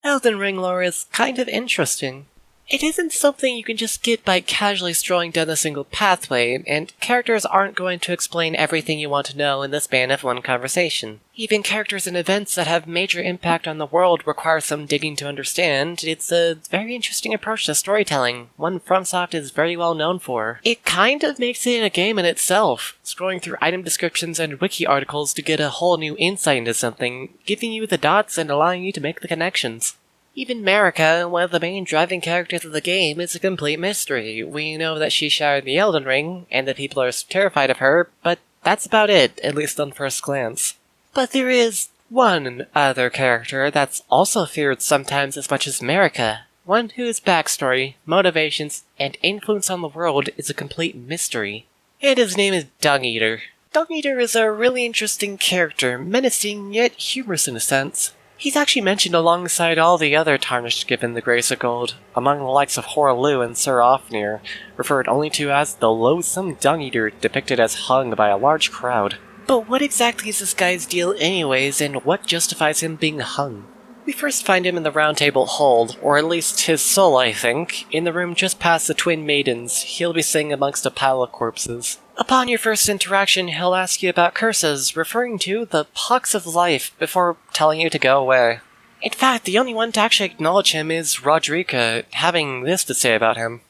Elden Ring lore is kind of interesting. It isn't something you can just get by casually strolling down a single pathway, and characters aren't going to explain everything you want to know in the span of one conversation. Even characters and events that have major impact on the world require some digging to understand. It's a very interesting approach to storytelling, one FromSoft is very well known for. It kind of makes it a game in itself, scrolling through item descriptions and wiki articles to get a whole new insight into something, giving you the dots and allowing you to make the connections. Even Marika, one of the main driving characters of the game, is a complete mystery. We know that she shattered the Elden Ring, and that people are terrified of her, but that's about it, at least on first glance. But there is one other character that's also feared sometimes as much as Marika, one whose backstory, motivations, and influence on the world is a complete mystery. And his name is Dungeater. Dungeater is a really interesting character, menacing yet humorous in a sense. He's actually mentioned alongside all the other Tarnished given the Grace of Gold, among the likes of Hoarah and Sir Ofnir, referred only to as the loathsome Dungeater depicted as hung by a large crowd. But what exactly is this guy's deal anyways, and what justifies him being hung? We first find him in the Round Table Hold, or at least his soul I think, in the room just past the Twin Maidens. He'll be sitting amongst a pile of corpses. Upon your first interaction, he'll ask you about curses, referring to the pox of life, before telling you to go away. In fact, the only one to actually acknowledge him is Rodrika, having this to say about him.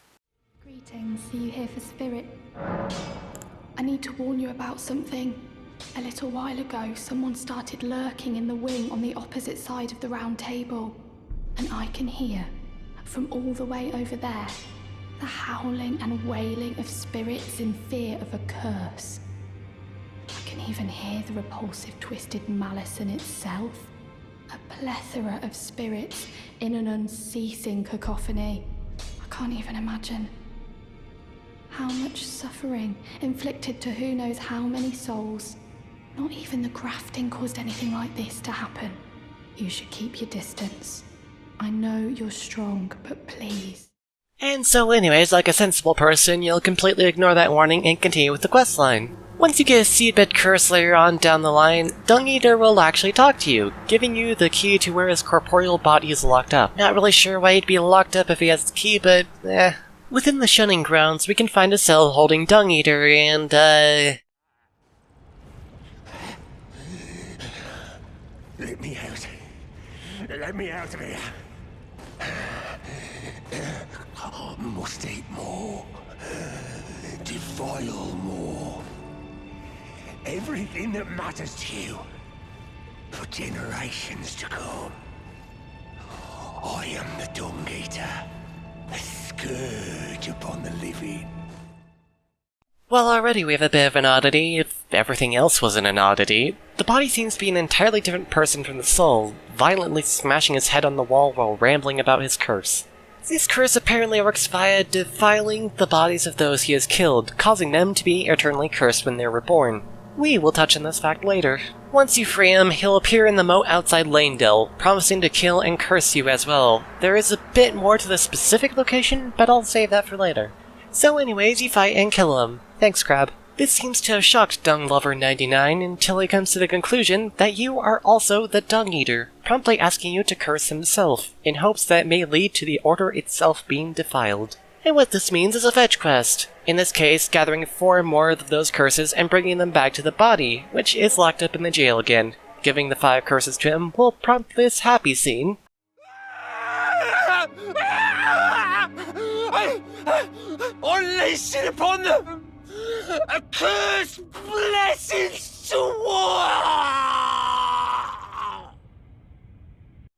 Greetings, are you here for Spirit? I need to warn you about something. A little while ago, someone started lurking in the wing on the opposite side of the round table. And I can hear, from all the way over there, the howling and wailing of spirits in fear of a curse. I can even hear the repulsive twisted malice in itself. A plethora of spirits in an unceasing cacophony. I can't even imagine. How much suffering inflicted to who knows how many souls. Not even the grafting caused anything like this to happen. You should keep your distance. I know you're strong, but please. And so anyways, like a sensible person, you'll completely ignore that warning and continue with the questline. Once you get a seedbed curse later on down the line, Dungeater will actually talk to you, giving you the key to where his corporeal body is locked up. Not really sure why he'd be locked up if he has the key, but Within the Shunning Grounds, we can find a cell holding Dungeater and, Let me out. Let me out of here. Must eat more. Defile more. Everything that matters to you. For generations to come. I am the Dungeater. A scourge upon the living. Well, already we have a bit of an oddity, if everything else wasn't an oddity. The body seems to be an entirely different person from the soul, violently smashing his head on the wall while rambling about his curse. This curse apparently works via defiling the bodies of those he has killed, causing them to be eternally cursed when they're reborn. We will touch on this fact later. Once you free him, he'll appear in the moat outside Lanedale, promising to kill and curse you as well. There is a bit more to the specific location, but I'll save that for later. So anyways, you fight and kill him. Thanks, Crab. This seems to have shocked Dung-Lover99 until he comes to the conclusion that you are also the Dungeater, promptly asking you to curse himself, in hopes that it may lead to the Order itself being defiled. And what this means is a fetch quest. In this case, gathering 4 more of those curses and bringing them back to the body, which is locked up in the jail again. Giving the 5 curses to him will prompt this happy scene. Unleash it upon them! A curse blessings to war!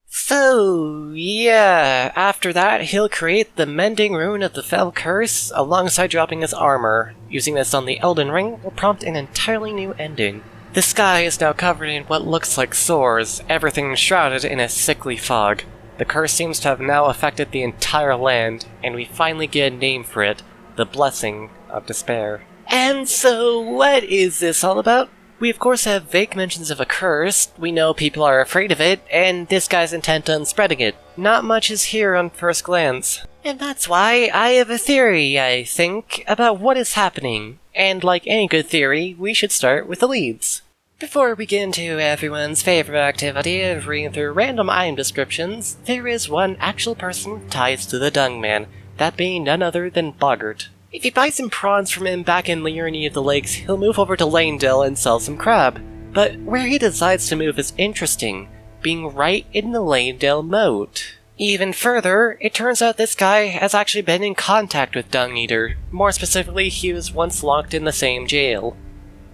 So, yeah, after that, he'll create the Mending Rune of the Fell Curse alongside dropping his armor. Using this on the Elden Ring will prompt an entirely new ending. The sky is now covered in what looks like sores, everything shrouded in a sickly fog. The curse seems to have now affected the entire land, and we finally get a name for it, the Blessing of Despair. And so, what is this all about? We of course have vague mentions of a curse, we know people are afraid of it, and this guy's intent on spreading it. Not much is here on first glance. And that's why I have a theory, I think, about what is happening. And like any good theory, we should start with the leads. Before we get into everyone's favorite activity of reading through random item descriptions, there is one actual person tied to the Dung Man, that being none other than Boggart. If you buy some prawns from him back in Liurny of the Lakes, he'll move over to Lanedale and sell some crab. But where he decides to move is interesting, being right in the Lanedale moat. Even further, it turns out this guy has actually been in contact with Dungeater. More specifically, he was once locked in the same jail.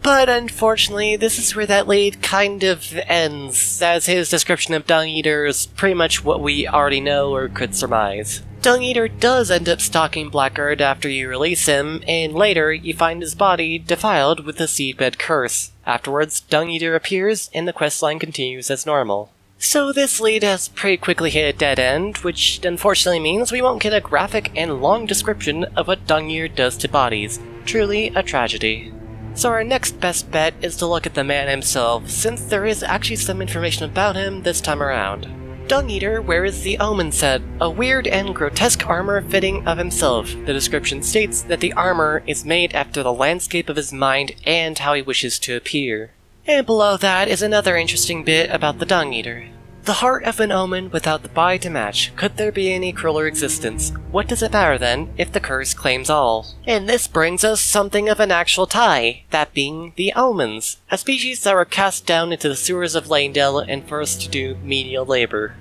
But unfortunately, this is where that lead kind of ends, as his description of Dungeater is pretty much what we already know or could surmise. Dungeater does end up stalking Blackguard after you release him, and later you find his body defiled with the Seedbed Curse. Afterwards, Dungeater appears, and the questline continues as normal. So this lead has pretty quickly hit a dead end, which unfortunately means we won't get a graphic and long description of what Dungeater does to bodies. Truly a tragedy. So our next best bet is to look at the man himself, since there is actually some information about him this time around. Dungeater wears the Omen set, a weird and grotesque armor fitting of himself. The description states that the armor is made after the landscape of his mind and how he wishes to appear. And below that is another interesting bit about the Dungeater. The heart of an omen without the body to match. Could there be any crueler existence? What does it matter then, if the curse claims all? And this brings us something of an actual tie, that being the omens, a species that were cast down into the sewers of Lanedale and forced to do menial labor.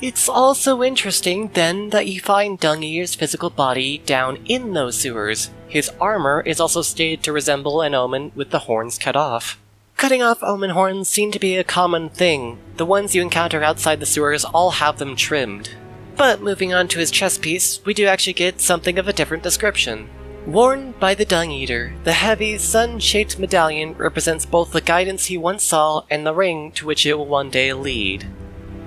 It's also interesting, then, that you find Dungeater's physical body down in those sewers. His armor is also stated to resemble an omen with the horns cut off. Cutting off omen horns seem to be a common thing. The ones you encounter outside the sewers all have them trimmed. But moving on to his chest piece, we do actually get something of a different description. Worn by the Dungeater, the heavy, sun-shaped medallion represents both the guidance he once saw and the ring to which it will one day lead.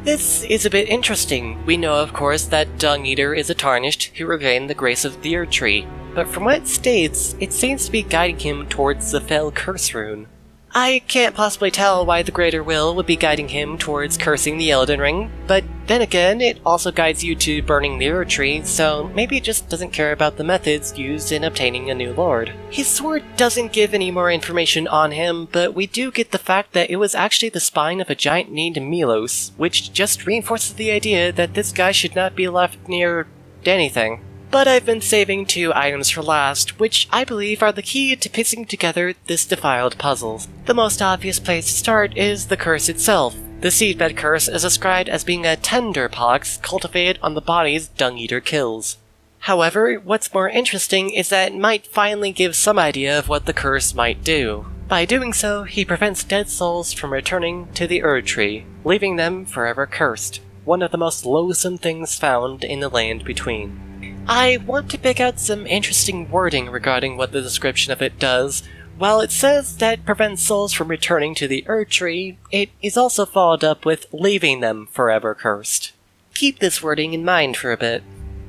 This is a bit interesting. We know, of course, that Dungeater is a tarnished who regained the grace of the Earth Tree, but from what it states, it seems to be guiding him towards the Fell Curse Rune. I can't possibly tell why the Greater Will would be guiding him towards cursing the Elden Ring, but then again, it also guides you to burning the Earth Tree, so maybe it just doesn't care about the methods used in obtaining a new lord. His sword doesn't give any more information on him, but we do get the fact that it was actually the spine of a giant named Milos, which just reinforces the idea that this guy should not be left near anything. But I've been saving 2 items for last, which I believe are the key to piecing together this defiled puzzle. The most obvious place to start is the curse itself. The Seedbed Curse is described as being a tender pox cultivated on the bodies Dungeater kills. However, what's more interesting is that it might finally give some idea of what the curse might do. By doing so, he prevents dead souls from returning to the Earth Tree, leaving them forever cursed, one of the most loathsome things found in the land between. I want to pick out some interesting wording regarding what the description of it does. While it says that it prevents souls from returning to the Earth Tree, it is also followed up with leaving them forever cursed. Keep this wording in mind for a bit.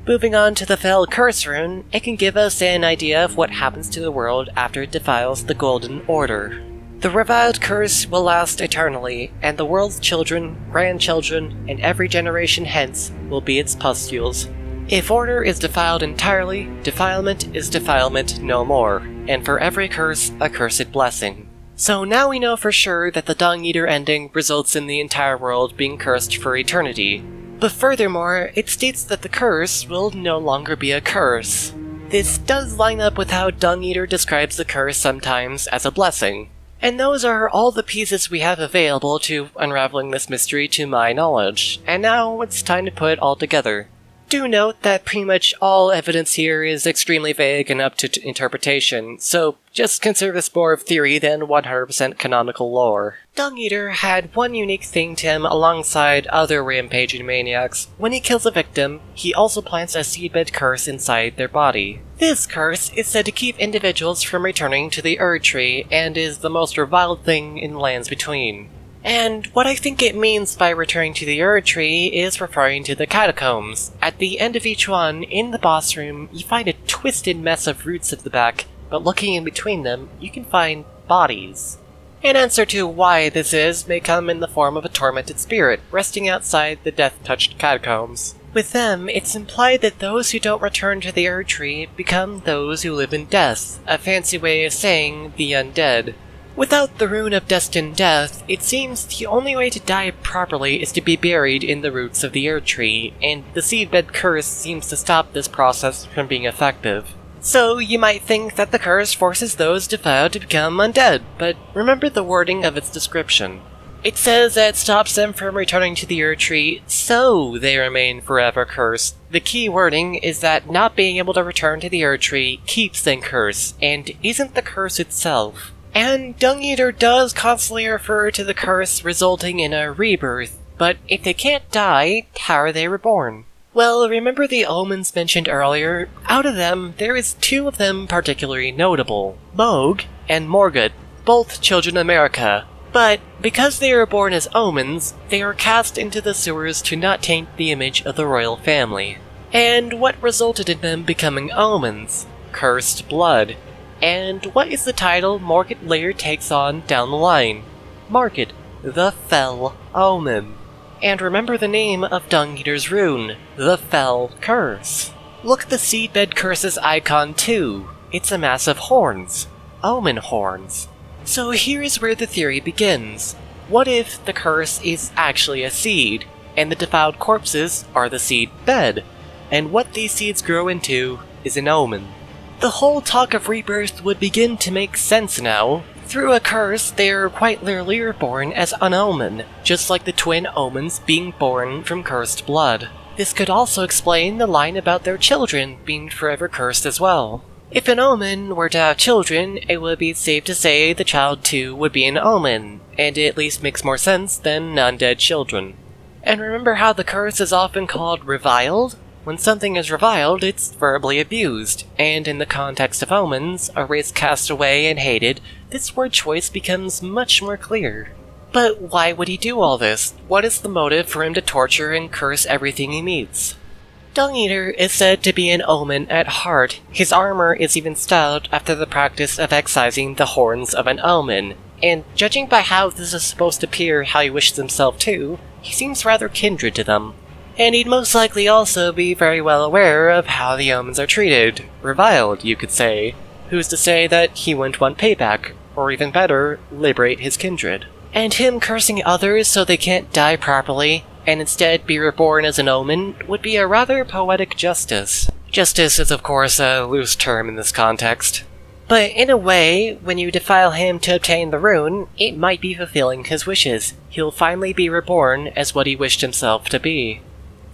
Moving on to the Fell Curse Rune, it can give us an idea of what happens to the world after it defiles the Golden Order. The reviled curse will last eternally, and the world's children, grandchildren, and every generation hence will be its pustules. If order is defiled entirely, defilement is defilement no more, and for every curse, a cursed blessing. So now we know for sure that the Dungeater ending results in the entire world being cursed for eternity. But furthermore, it states that the curse will no longer be a curse. This does line up with how Dungeater describes the curse sometimes as a blessing. And those are all the pieces we have available to unraveling this mystery to my knowledge, and now it's time to put it all together. Do note that pretty much all evidence here is extremely vague and up to interpretation, so just consider this more of theory than 100% canonical lore. Dungeater had one unique thing to him alongside other rampaging maniacs. When he kills a victim, he also plants a Seedbed Curse inside their body. This curse is said to keep individuals from returning to the Earth Tree, and is the most reviled thing in lands between. And what I think it means by returning to the Earth Tree is referring to the catacombs. At the end of each one, in the boss room, you find a twisted mess of roots at the back, but looking in between them, you can find bodies. An answer to why this is may come in the form of a tormented spirit, resting outside the death-touched catacombs. With them, it's implied that those who don't return to the Earth Tree become those who live in death, a fancy way of saying the undead. Without the rune of destined death, it seems the only way to die properly is to be buried in the roots of the Erd tree, and the seedbed curse seems to stop this process from being effective. So you might think that the curse forces those defiled to become undead, but remember the wording of its description. It says that it stops them from returning to the Erd tree, so they remain forever cursed. The key wording is that not being able to return to the Erd tree keeps them cursed, and isn't the curse itself. And Dungeater does constantly refer to the curse resulting in a rebirth, but if they can't die, how are they reborn? Well, remember the omens mentioned earlier? Out of them, there is 2 of them particularly notable, Moog and Morgoth, both children of America. But because they are born as omens, they are cast into the sewers to not taint the image of the royal family. And what resulted in them becoming omens? Cursed blood. And what is the title Morgoth later takes on down the line? Morgoth, the Fell Omen. And remember the name of Dungeater's rune, the Fell Curse. Look at the Seedbed Curse's icon too. It's a mass of horns. Omen horns. So here's where the theory begins. What if the curse is actually a seed, and the defiled corpses are the seed bed, and what these seeds grow into is an omen? The whole talk of rebirth would begin to make sense now. Through a curse, they are quite literally reborn as an omen, just like the twin omens being born from cursed blood. This could also explain the line about their children being forever cursed as well. If an omen were to have children, it would be safe to say the child too would be an omen, and it at least makes more sense than undead children. And remember how the curse is often called reviled? When something is reviled, it's verbally abused, and in the context of omens, a race cast away and hated, this word choice becomes much more clear. But why would he do all this? What is the motive for him to torture and curse everything he meets? Dungeater is said to be an omen at heart. His armor is even styled after the practice of excising the horns of an omen, and judging by how this is supposed to appear how he wishes himself too, he seems rather kindred to them. And he'd most likely also be very well aware of how the omens are treated. Reviled, you could say. Who's to say that he wouldn't want payback, or even better, liberate his kindred? And him cursing others so they can't die properly, and instead be reborn as an omen, would be a rather poetic justice. Justice is of course a loose term in this context. But in a way, when you defile him to obtain the rune, it might be fulfilling his wishes. He'll finally be reborn as what he wished himself to be.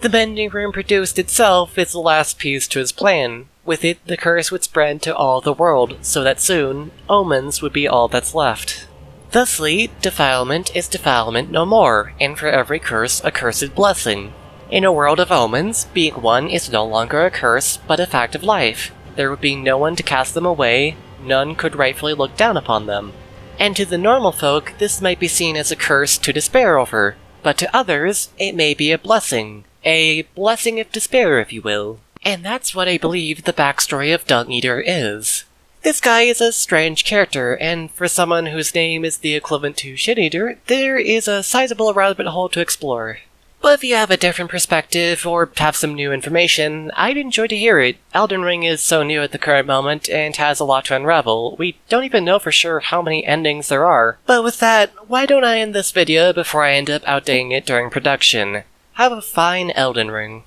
The bending rune produced itself is the last piece to his plan. With it, the curse would spread to all the world, so that soon, omens would be all that's left. Thusly, defilement is defilement no more, and for every curse, a cursed blessing. In a world of omens, being one is no longer a curse, but a fact of life. There would be no one to cast them away, none could rightfully look down upon them. And to the normal folk, this might be seen as a curse to despair over, but to others, it may be a blessing. A blessing of despair, if you will. And that's what I believe the backstory of Dungeater is. This guy is a strange character, and for someone whose name is the equivalent to Shit-Eater, there is a sizable rabbit hole to explore. But if you have a different perspective, or have some new information, I'd enjoy to hear it. Elden Ring is so new at the current moment, and has a lot to unravel. We don't even know for sure how many endings there are. But with that, why don't I end this video before I end up outdating it during production? Have a fine Elden Ring.